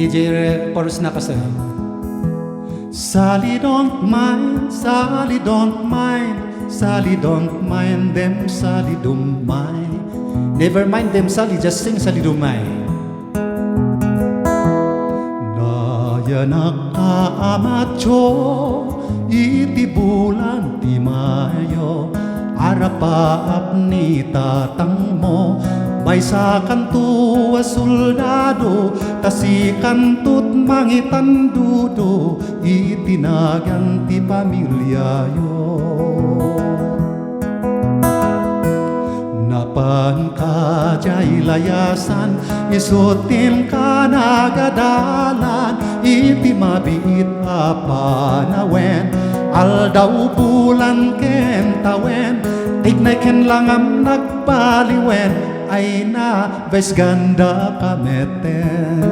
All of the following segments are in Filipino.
DJ chorus na kasi. Sally don't mind, Sally don't mind, Sally don't mind them, Sally don't mind. Never mind them, Sally, just sing Sally Dumay. Naya nakaamacho, iti bulan ti Mayo, arapaap ni tatang mo, may sa kanto a soldado, tasi kantut mangitandudo, itinagan ti pamilyayo. Napan ka jay layasan, isutin ka nagadalan, iti mabiit a panawen, aldaw bulan ken tawen, tignay ken langam nagbaliwen, ay na ves ganda kameten.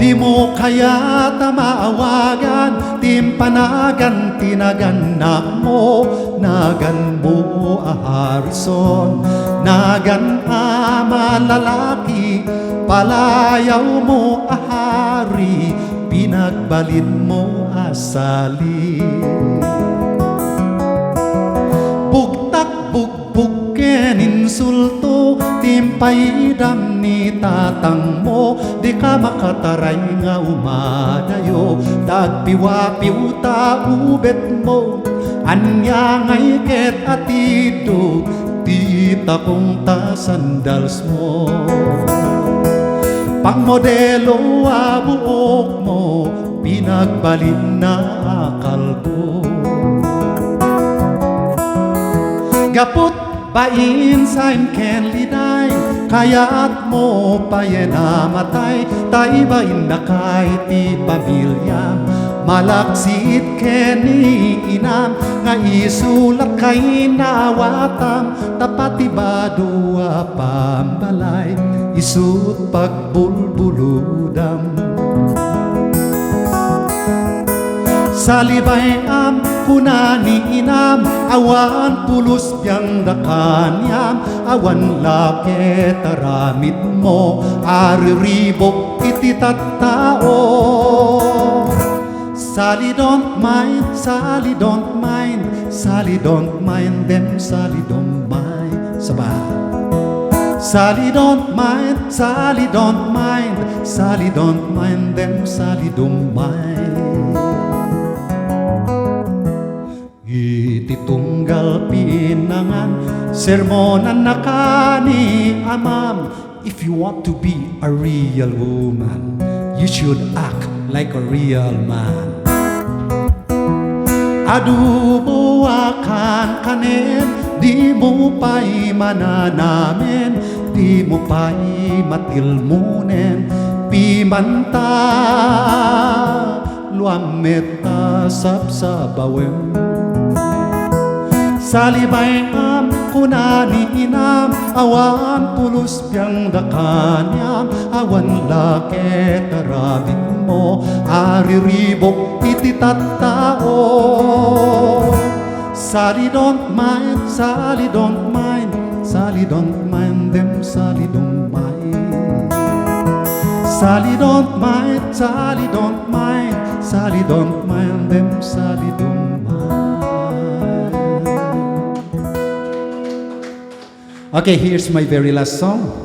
Di mo kaya tamaawagan, timpanagan tinaganak mo, nagan mo a harison, nagan a malalaki, palayaw mo a hari, pinagbalin mo a Sally. Bugbog ken insulto, timpaydam ni tatang mo, di ka makataray nga umadayo, dagpiwapiw ta ubet mo, anya ngay ket atido, tita kong ta sandals mo. Pangmodelo a buok mo, pinagbalin na kalbo. Gaput bain sa ken liday, kaya't mo payen namatay, taibain na kay ti pamilya, malaksit ken ni inam, nga isulat kay nawatam, tapatibado a pambalay, isut pagbulbuludam. Salibay am kunani inam, awan pulos biyang dakanyam, awan lake taramit mo, ariribok iti tattao. Sally don't mind, Sally don't mind, Sally don't mind them, Sally don't mind. Sabah. Sally don't mind, Sally don't mind, Sally don't mind them, Sally don't mind. Iti tunggal pinangan, sermonan na kani amam, if you want to be a real woman, you should act like a real man. Adubo akan kanen, di mo pa'y mananamen, di mo pa'y matilmunen, pimanta luameta sapsabawem. Salibay am kunani inam, awan pulos biyang dakanyam, awan lake tarabit mo, ariribok iti tattao. Sally don't mind, Sally don't mind, Sally don't mind them, Sally don't mind. Sally don't mind, Sally don't mind, Sally don't mind them, Sally don't mind. Okay, here's my very last song.